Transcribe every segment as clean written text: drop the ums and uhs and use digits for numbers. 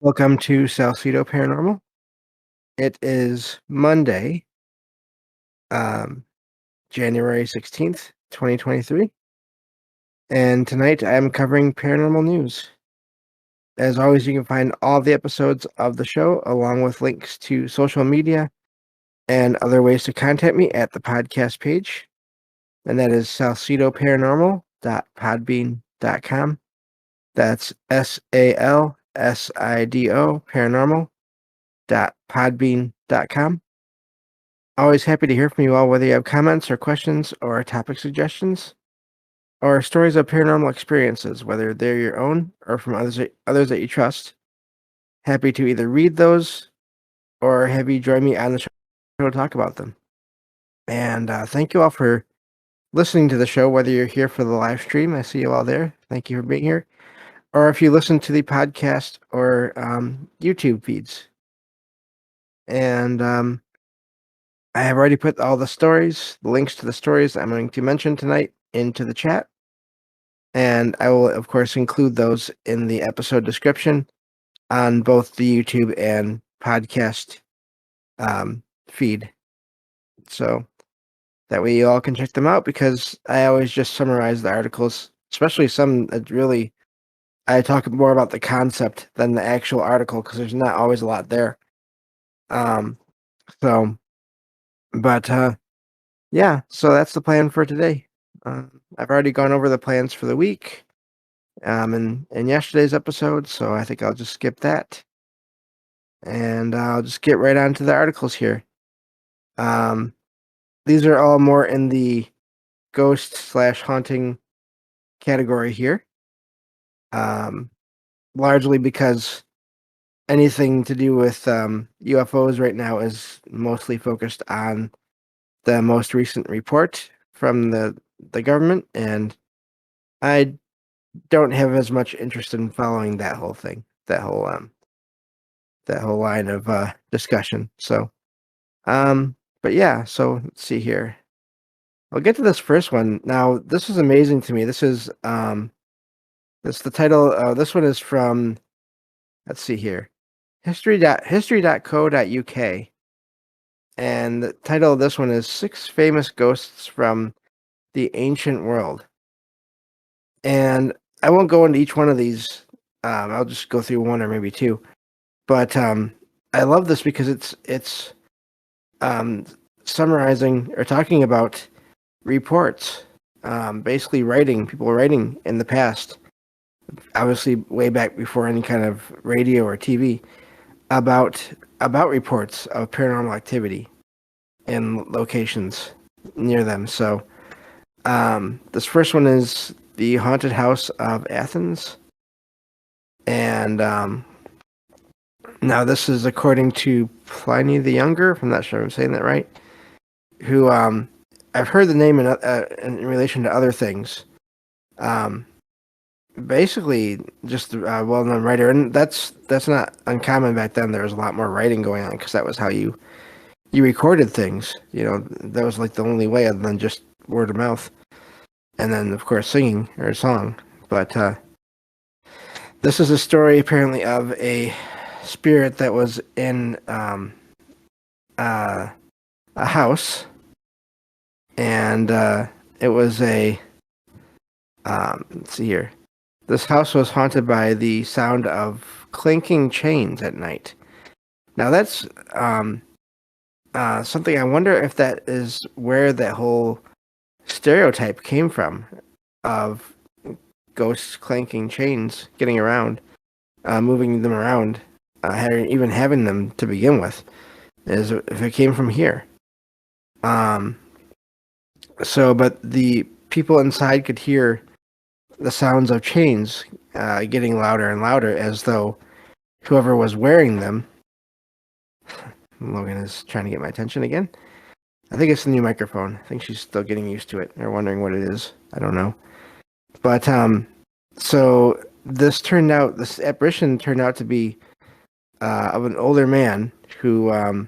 Welcome to Salcedo Paranormal. It is Monday, um, January 16th, 2023, and tonight I am covering paranormal news. As always, you can find all the episodes of the show along with links to social media and other ways to contact me at the podcast page, and that is salcidoparanormal.podbean.com. That's SALSIDO paranormal.podbean.com. Always happy to hear from you all, whether you have comments or questions or topic suggestions or stories of paranormal experiences, whether they're your own or from others that you trust. Happy to either read those or have you join me on the show to talk about them. And thank you all for listening to the show, whether you're here for the live stream. I see you all there. Thank you for being here. Or if you listen to the podcast or YouTube feeds. And I have already put all the stories, the links to the stories I'm going to mention tonight into the chat. And I will, of course, include those in the episode description on both the YouTube and podcast feed. So that way you all can check them out, because I always just summarize the articles, especially some that really, I talk more about the concept than the actual article, because there's not always a lot there. Yeah, so that's the plan for today. I've already gone over the plans for the week in yesterday's episode, so I think I'll just skip that. And I'll just get right on to the articles here. These are all more in the ghost/haunting category here. Largely because anything to do with UFOs right now is mostly focused on the most recent report from the government, and I don't have as much interest in following that whole thing, that whole line of discussion. So, but yeah, so let's see here. I'll get to this first one. Now, this is amazing to me. This is this the title. This one is from, let's see here, history.co.uk. And the title of this one is 6 Famous Ghosts from the Ancient World. And I won't go into each one of these. I'll just go through one or maybe two. But I love this because it's summarizing or talking about reports, basically people writing in the past, obviously way back before any kind of radio or TV, about reports of paranormal activity in locations near them. So this first one is the haunted house of Athens, and now this is according to Pliny the Younger, if I'm not sure I'm saying that right, who I've heard the name in relation to other things. Basically just a well-known writer, and that's not uncommon back then. There was a lot more writing going on because that was how you recorded things. That was like the only way, other than just word of mouth, and then of course singing or a song. But this is a story apparently of a spirit that was in a house, and it was a let's see here. This house was haunted by the sound of clinking chains at night. Now that's something I wonder if that is where that whole stereotype came from, of ghosts clanking chains, getting around, moving them around, even having them to begin with, is if it came from here. But the people inside could hear the sounds of chains getting louder and louder, as though whoever was wearing them. Logan is trying to get my attention again. I think it's the new microphone. I think she's still getting used to it, or wondering what it is. I don't know. But so this apparition turned out to be of an older man who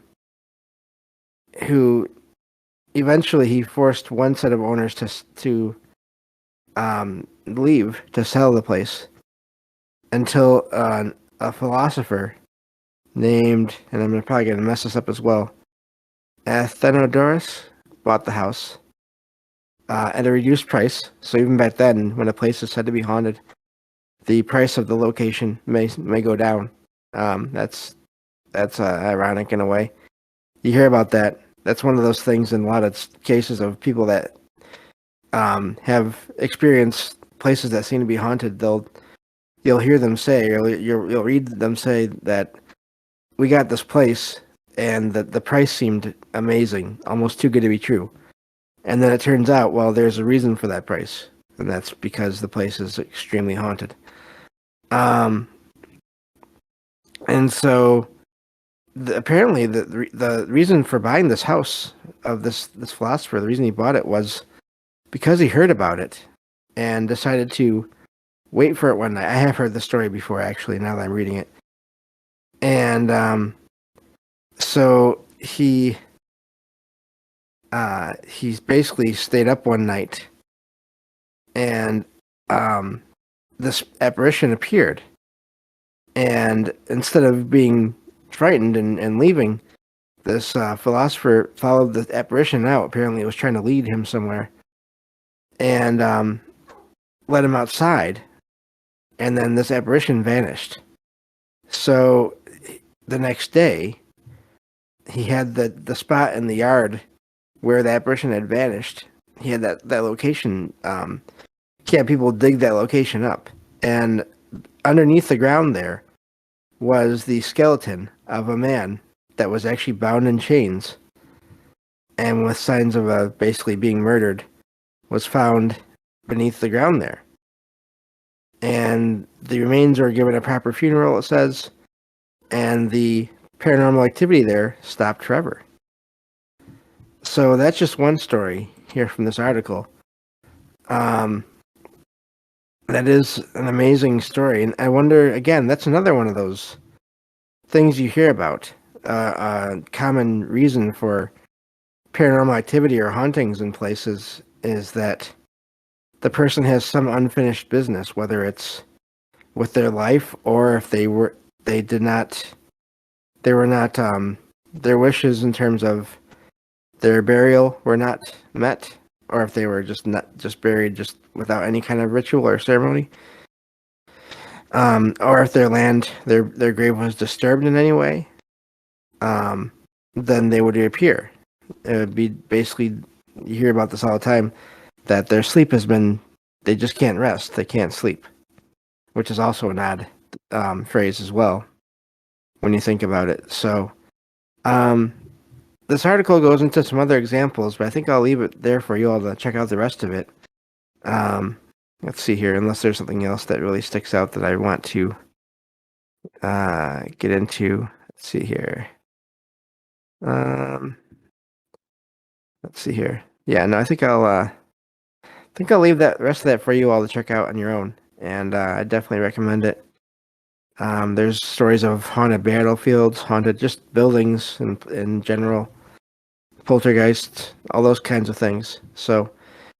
eventually he forced one set of owners to leave, to sell the place, until a philosopher named, and I'm probably going to mess this up as well, Athenodorus bought the house at a reduced price. So even back then, when a place is said to be haunted, the price of the location may go down. That's ironic in a way. You hear about that. That's one of those things in a lot of cases of people that have experienced places that seem to be haunted. You'll hear them say, or you'll read them say that we got this place, and the price seemed amazing, almost too good to be true. And then it turns out, well, there's a reason for that price, and that's because the place is extremely haunted. Um, and so apparently the reason for buying this house of this philosopher, the reason he bought it was because he heard about it and decided to wait for it one night. I have heard the story before, actually, now that I'm reading it. And so he's basically stayed up one night, and this apparition appeared. And instead of being frightened and leaving, this philosopher followed the apparition out. Apparently, it was trying to lead him somewhere, and led him outside. And then this apparition vanished. So the next day, he had the spot in the yard where the apparition had vanished. He had that location. He had people dig that location up, and underneath the ground there was the skeleton of a man that was actually bound in chains and with signs of basically being murdered, was found beneath the ground there. And the remains were given a proper funeral, it says, and the paranormal activity there stopped forever. So that's just one story here from this article. That is an amazing story. And I wonder, again, that's another one of those things you hear about. A common reason for paranormal activity or hauntings in places is that the person has some unfinished business, whether it's with their life or if they were not their wishes in terms of their burial were not met, or if they were just buried just without any kind of ritual or ceremony, or if their grave was disturbed in any way, then they would reappear. It would be basically, you hear about this all the time, that their sleep they just can't rest, they can't sleep, which is also an odd phrase as well when you think about it. So this article goes into some other examples, but I think I'll leave it there for you all to check out the rest of it. Let's see here, unless there's something else that really sticks out that I want to get into. Let's see here. Let's see here. Yeah, no, I think I'll leave that rest of that for you all to check out on your own, and I definitely recommend it. There's stories of haunted battlefields, haunted just buildings in general, poltergeists, all those kinds of things. So,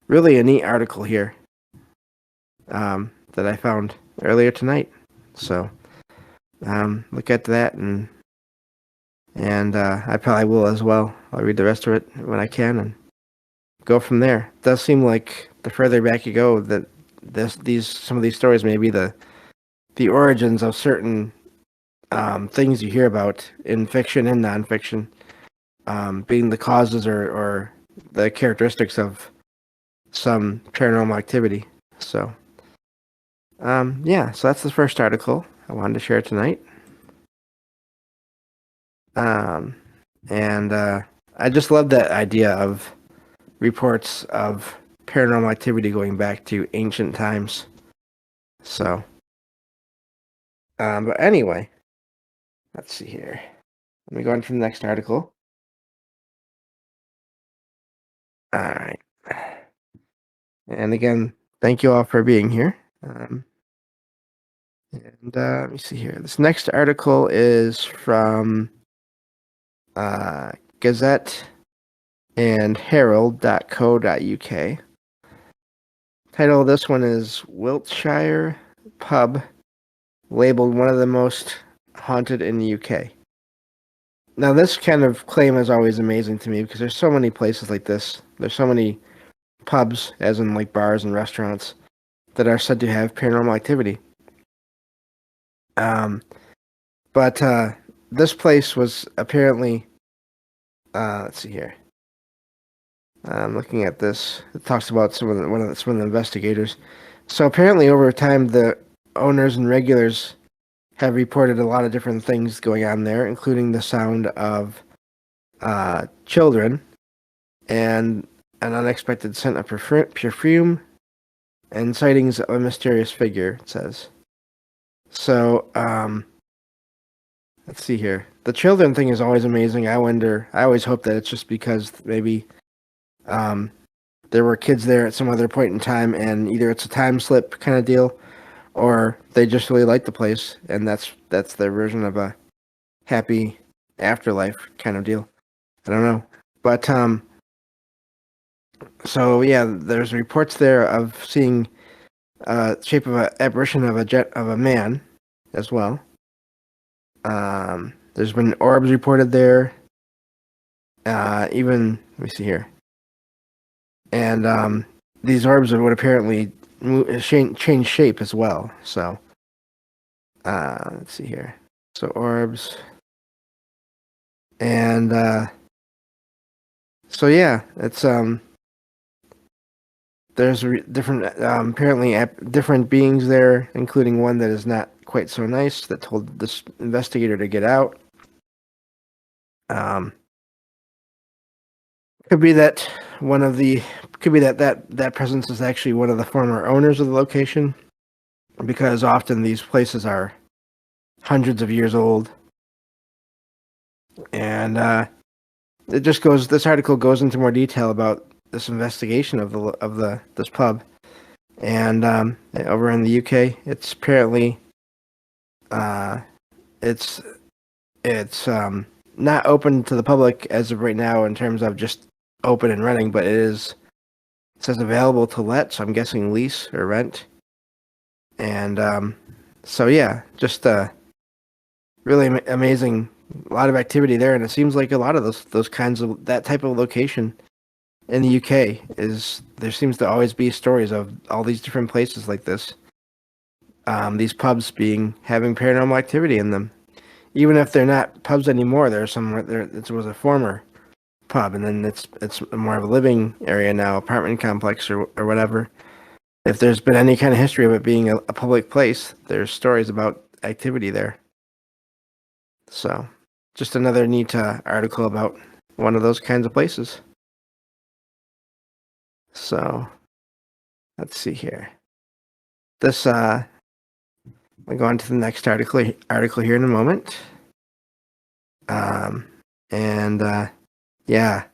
really a neat article here that I found earlier tonight. So, look at that, and I probably will as well. I'll read the rest of it when I can and go from there. It does seem like the further back you go, that some of these stories may be the origins of certain things you hear about in fiction and nonfiction, being the causes or the characteristics of some paranormal activity. So, so that's the first article I wanted to share tonight. And I just love that idea of reports of paranormal activity going back to ancient times. So, but anyway, let's see here. Let me go on to the next article. All right. And again, thank you all for being here. Let me see here. This next article is from Gazette and Herald.co.uk. Title of this one is Wiltshire Pub labeled one of the most haunted in the UK. Now, this kind of claim is always amazing to me because there's so many places like this. There's so many pubs, as in like bars and restaurants, that are said to have paranormal activity. Um, but this place was apparently, let's see here. I'm looking at this. It talks about some of the investigators. So apparently, over time, the owners and regulars have reported a lot of different things going on there, including the sound of children and an unexpected scent of perfume and sightings of a mysterious figure. It says. So let's see here. The children thing is always amazing. I always hope that it's just because maybe um, there were kids there at some other point in time, and either it's a time slip kind of deal, or they just really like the place, and that's their version of a happy afterlife kind of deal. I don't know, but so yeah, there's reports there of seeing shape of a apparition of a man as well. There's been orbs reported there. Even let me see here, and these orbs would apparently change shape as well. So let's see here. So orbs, and so yeah, it's there's different apparently different beings there, including one that is not quite so nice that told this investigator to get out. Could be that that presence is actually one of the former owners of the location, because often these places are hundreds of years old, and it just goes. This article goes into more detail about this investigation of this pub, and over in the UK, it's apparently it's not open to the public as of right now in terms of just open and running, but it says available to let, so I'm guessing lease or rent. And so yeah, just really amazing, a lot of activity there, and it seems like a lot of those kinds of that type of location in the UK there seems to always be stories of all these different places like this. These pubs having paranormal activity in them, even if they're not pubs anymore. It was a former pub, and then it's more of a living area now, apartment complex or whatever. If there's been any kind of history of it being a public place, there's stories about activity there. So, just another neat article about one of those kinds of places. So, let's see here. This I'll go on to the next article here in a moment. And yeah,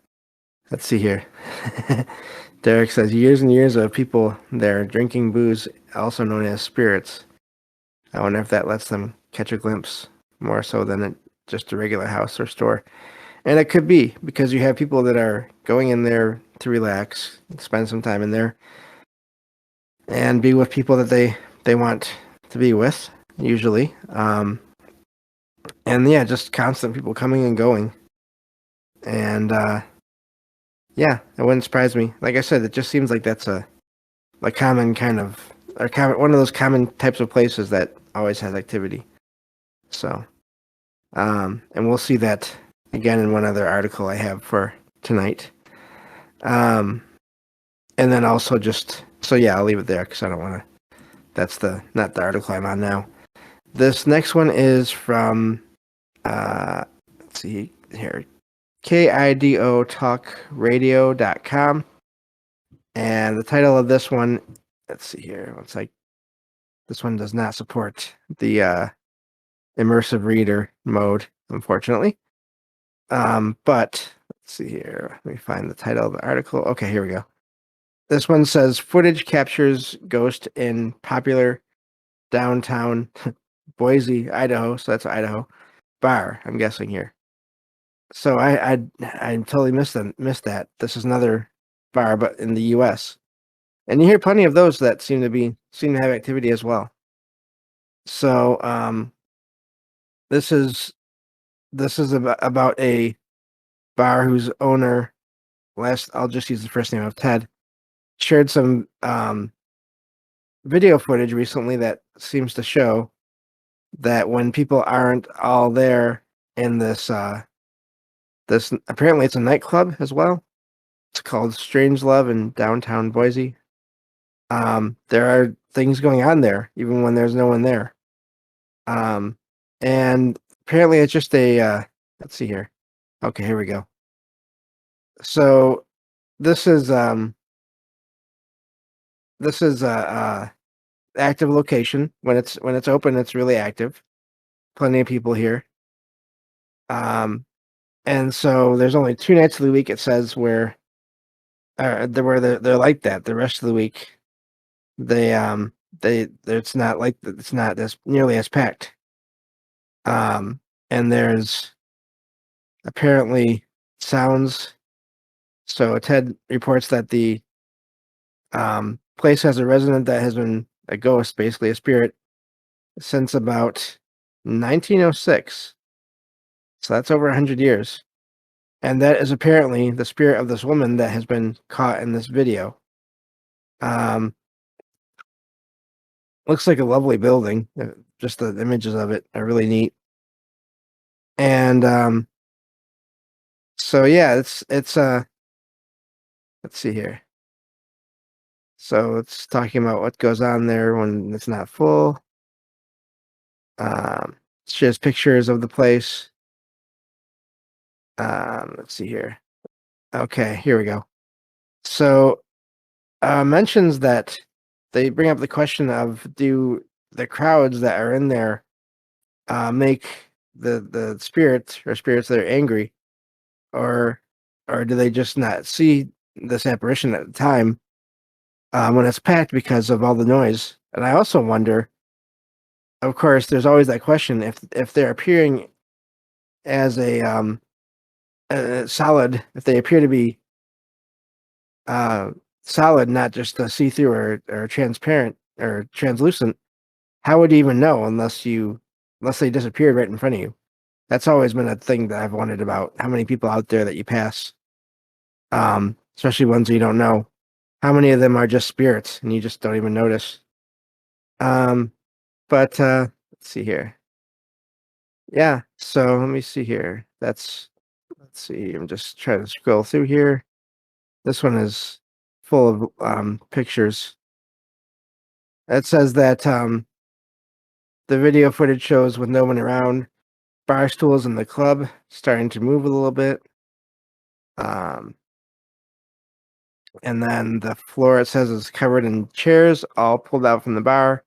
let's see here. Derek says years and years of people there drinking booze, also known as spirits. I wonder if that lets them catch a glimpse more so than just a regular house or store. And it could be because you have people that are going in there to relax, spend some time in there, and be with people that they want to be with, usually. And yeah, just constant people coming and going. And yeah, it wouldn't surprise me. Like I said, it just seems like that's a common kind of, one of those common types of places that always has activity. So, and we'll see that again in one other article I have for tonight. And then also so yeah, I'll leave it there because I don't want to, that's not the article I'm on now. This next one is from, let's see here, KIDOtalkradio.com. And the title of this one, let's see here, this one does not support the immersive reader mode, unfortunately. But let's see here, let me find the title of the article. Okay, here we go. This one says, footage captures ghost in popular downtown Boise, Idaho, so that's Idaho, bar, I'm guessing here. So I totally missed that. This is another bar, but in the U.S. And you hear plenty of those that seem to have activity as well. So this is about a bar whose owner, last I'll just use the first name of Ted, shared some video footage recently that seems to show that when people aren't all there in this apparently it's a nightclub as well. It's called Strange Love in downtown Boise. There are things going on there even when there's no one there. Um, and apparently it's just a let's see here. Okay, here we go. So this is a active location. When it's open, it's really active. Plenty of people here. Um, and so there's only 2 nights of the week it says where they're like that. The rest of the week they it's not like it's not as nearly as packed. And there's apparently sounds. So Ted reports that the place has a resident that has been a ghost, basically a spirit, since about 1906. So that's over 100 years. And that is apparently the spirit of this woman that has been caught in this video. Um, looks like a lovely building. Just the images of it are really neat. And so yeah, it's let's see here. So it's talking about what goes on there when it's not full. It shows pictures of the place. Let's see here. Okay, here we go. So mentions that they bring up the question of, do the crowds that are in there make the spirits or spirits that are angry, or do they just not see this apparition at the time when it's packed because of all the noise? And I also wonder, of course, there's always that question, if they're appearing as a solid, if they appear to be uh, solid, not just a see-through or transparent or translucent, how would you even know unless they disappeared right in front of you? That's always been a thing that I've wondered about. How many people out there that you pass, especially ones you don't know, how many of them are just spirits and you just don't even notice? Um, but let's see here. Yeah, so let me see here. Let's see. I'm just trying to scroll through here. This one is full of pictures. It says that the video footage shows with no one around, bar stools in the club starting to move a little bit. Um, and then the floor, it says, is covered in chairs, all pulled out from the bar.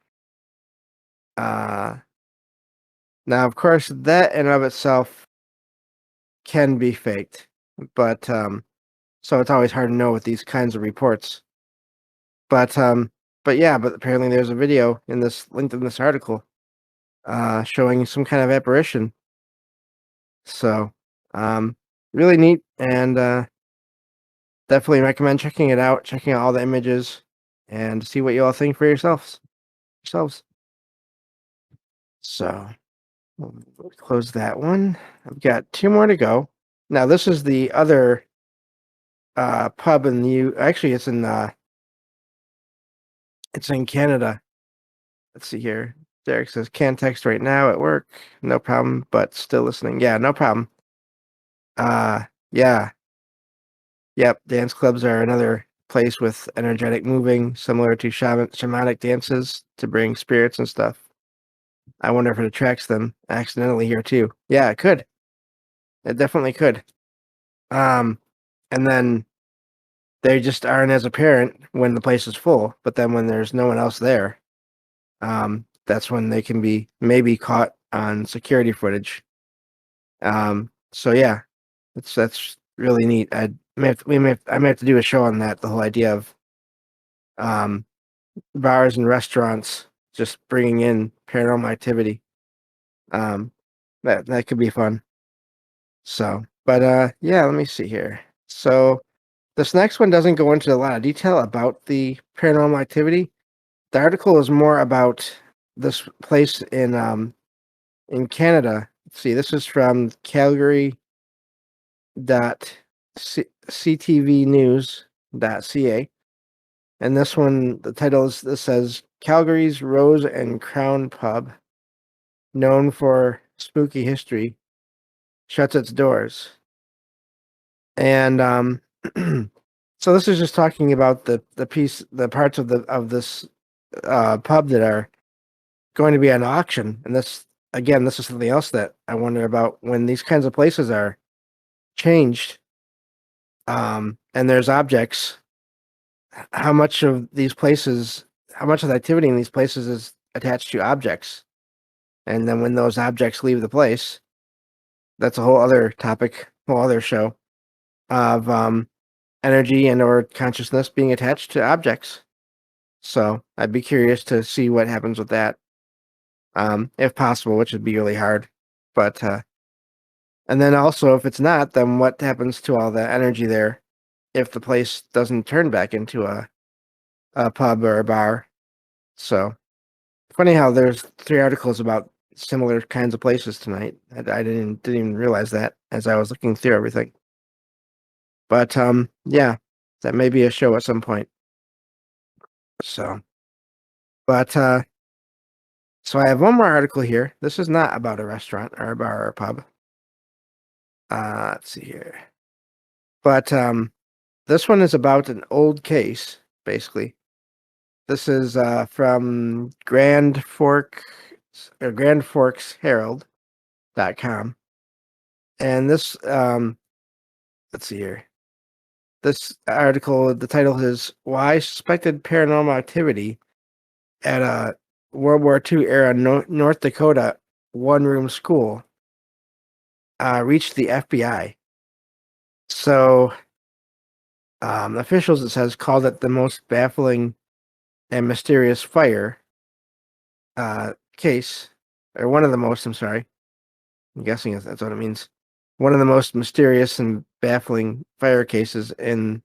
Uh, Now, of course, that in and of itself can be faked, but so it's always hard to know with these kinds of reports. But yeah, but apparently there's a video in this linked in this article showing some kind of apparition. So really neat, and definitely recommend checking it out, checking out all the images, and see what you all think for yourselves. So we'll close that one. I've got 2 more to go. Now this is the other pub in the actually it's in Canada. Let's see here. Derek says, can't text right now at work. No problem, but still listening. Yeah, no problem. Yeah. Yep, dance clubs are another place with energetic moving, similar to shamanic dances to bring spirits and stuff. I wonder if it attracts them accidentally here too. Yeah, it could. It definitely could. Um, and then they just aren't as apparent when the place is full, but then when there's no one else there, that's when they can be maybe caught on security footage. So yeah, that's really neat. I may have to do a show on that. The whole idea of um, bars and restaurants just bringing in paranormal activity. Um, that could be fun. So, but yeah, let me see here. So this next one doesn't go into a lot of detail about the paranormal activity. The article is more about this place in Canada. Let's see, this is from calgary.ctvnews.ca. And this one, the title is, this says Calgary's Rose and Crown Pub, known for spooky history, shuts its doors. And so this is just talking about the parts of this pub that are going to be on auction. And this is something else that I wonder about when these kinds of places are changed. And there's objects. How much of the activity in these places is attached to objects? And then when those objects leave the place, that's a whole other topic, whole other show of energy and or consciousness being attached to objects. So I'd be curious to see what happens with that, if possible, which would be really hard. But and then also, if it's not, then what happens to all the energy there if the place doesn't turn back into a pub or a bar? So funny how there's 3 articles about similar kinds of places tonight. I didn't even realize that as I was looking through everything. But yeah, that may be a show at some point. So, but so I have one more article here. This is not about a restaurant or a bar or a pub. Let's see here. But this one is about an old case, basically. This is from Grand Forks Herald.com. And this let's see here. This article, the title is Why Suspected Paranormal Activity at a World War II era North Dakota one-room school reached the FBI. So officials, it says, called it the most baffling and mysterious fire case, or one of the most, I'm sorry. I'm guessing that's what it means. One of the most mysterious and baffling fire cases in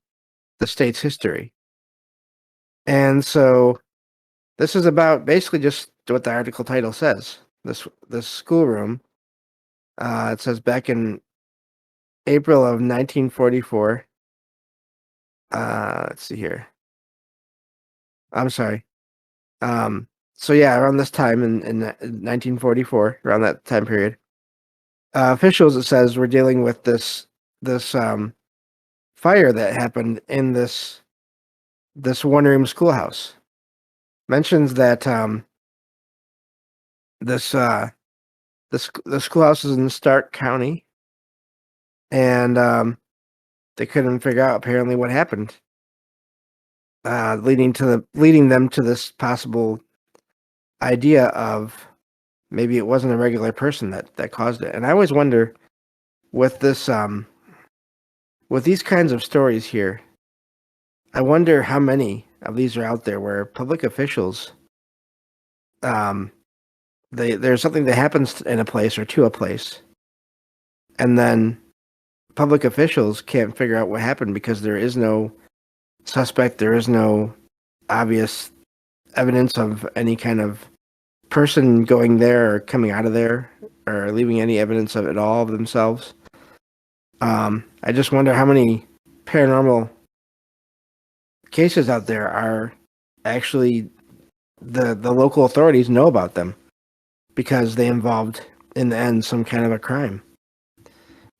the state's history. And so this is about basically just what the article title says. This schoolroom, it says back in April of 1944. Let's see here. I'm sorry. So yeah, around this time in 1944, around that time period, officials, it says, were dealing with this fire that happened in this one-room schoolhouse. Mentions that the schoolhouse is in Stark County, and they couldn't figure out apparently what happened, leading them to this possible idea of maybe it wasn't a regular person that caused it. And I always wonder with this with these kinds of stories here, I wonder how many of these are out there where public officials there's something that happens in a place or to a place, and then public officials can't figure out what happened because there is no suspect, there is no obvious evidence of any kind of person going there or coming out of there or leaving any evidence of it all of themselves. I just wonder how many paranormal cases out there are actually the local authorities know about them because they involved in the end some kind of a crime.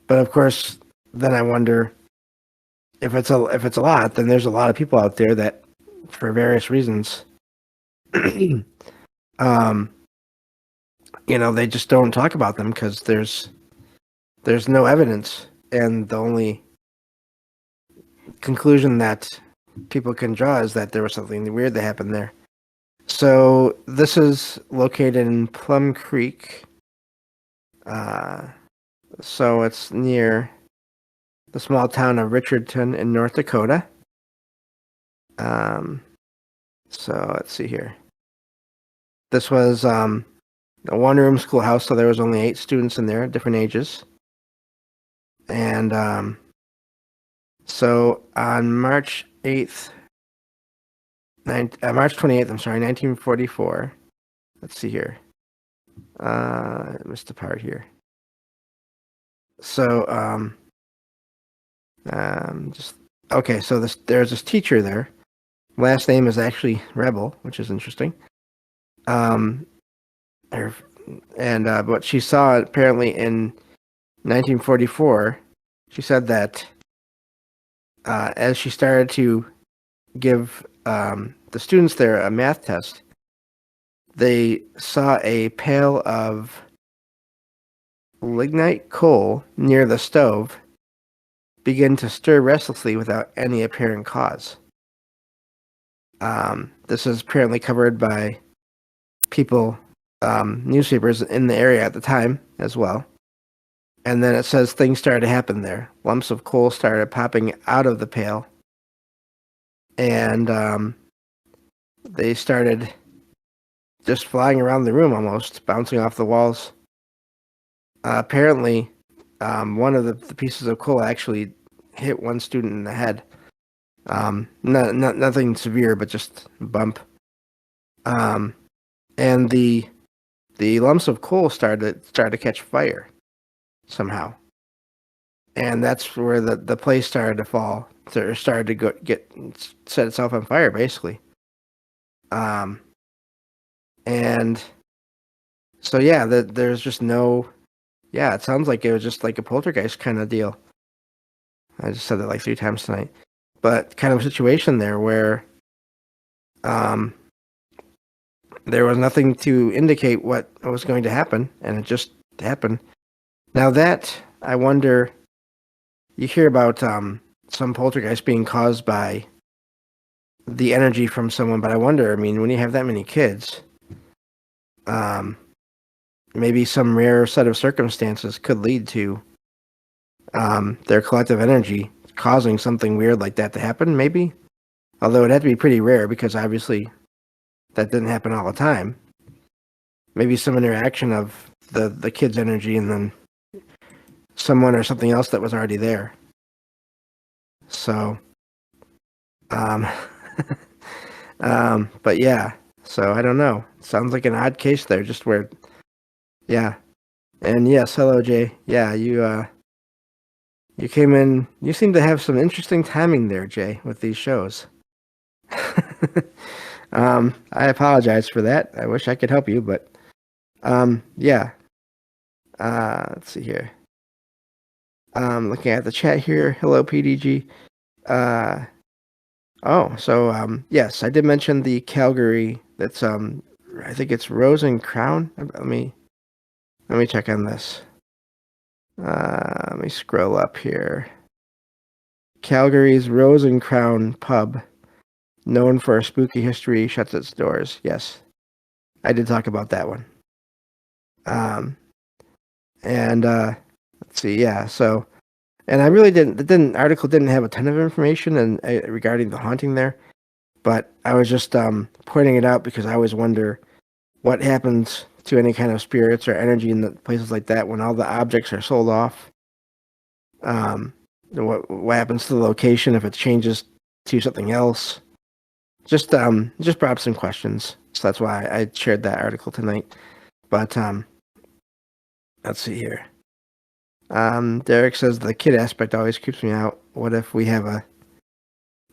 But of course, then I wonder if it's a lot, then there's a lot of people out there that, for various reasons, they just don't talk about them because there's no evidence, and the only conclusion that people can draw is that there was something weird that happened there. So this is located in Plum Creek. So it's near the small town of Richardson in North Dakota. So let's see here. This was a one-room schoolhouse, so there was only 8 students in there, different ages. And so on March 28th, 1944, let's see here. I missed a part here. So, just okay. So there's this teacher there. Last name is actually Rebel, which is interesting. Um, her, and what she saw apparently in 1944, she said that as she started to give the students there a math test, they saw a pail of lignite coal near the stove begin to stir restlessly without any apparent cause. This is apparently covered by people, newspapers in the area at the time as well. And then it says things started to happen there. Lumps of coal started popping out of the pail. And they started just flying around the room almost, bouncing off the walls. Apparently, one of the pieces of coal actually hit one student in the head. Nothing severe, but just a bump. And the lumps of coal started to catch fire somehow, and that's where the place started to fall. So it started to set itself on fire, basically. And so yeah, there's just no. Yeah, it sounds like it was just like a poltergeist kind of deal. I just said that like 3 times tonight, but kind of a situation there where there was nothing to indicate what was going to happen, and it just happened. Now that, I wonder, you hear about some poltergeist being caused by the energy from someone, but I wonder, I mean, when you have that many kids, maybe some rare set of circumstances could lead to their collective energy causing something weird like that to happen, maybe? Although it'd have to be pretty rare, because obviously that didn't happen all the time. Maybe some interaction of the kid's energy and then someone or something else that was already there. So, but yeah, so I don't know. Sounds like an odd case there, just where, yeah. And yes, hello, Jay. Yeah, you came in, you seem to have some interesting timing there, Jay, with these shows. I apologize for that. I wish I could help you, but, yeah. Let's see here. Looking at the chat here. Hello, PDG. Yes, I did mention the Calgary. That's I think it's Rose and Crown. Let me check on this. Let me scroll up here. Calgary's Rose and Crown pub, known for a spooky history, shuts its doors. Yes, I did talk about that one. Let's see. Yeah, so. And I really the article didn't have a ton of information regarding the haunting there, but I was just pointing it out because I always wonder what happens to any kind of spirits or energy in the places like that when all the objects are sold off. What happens to the location if it changes to something else? Just brought up some questions, so that's why I shared that article tonight. But let's see here. Derek says the kid aspect always creeps me out. What if we have a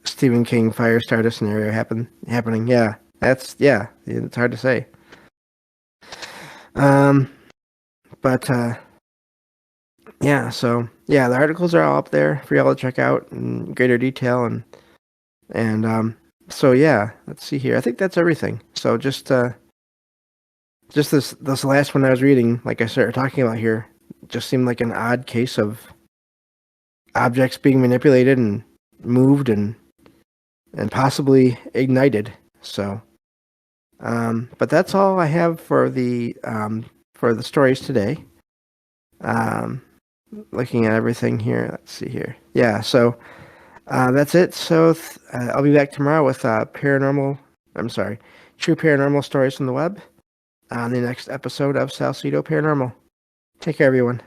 Stephen King Firestarter scenario happening? Yeah, it's hard to say. Yeah, so yeah, the articles are all up there for y'all to check out in greater detail, and so yeah, let's see here. I think that's everything. So just this last one I was reading, like I started talking about here, just seemed like an odd case of objects being manipulated and moved and possibly ignited. So, but that's all I have for the stories today. Looking at everything here, let's see here. Yeah, so that's it. So I'll be back tomorrow with true paranormal stories from the web on the next episode of Salcedo Paranormal. Take care, everyone.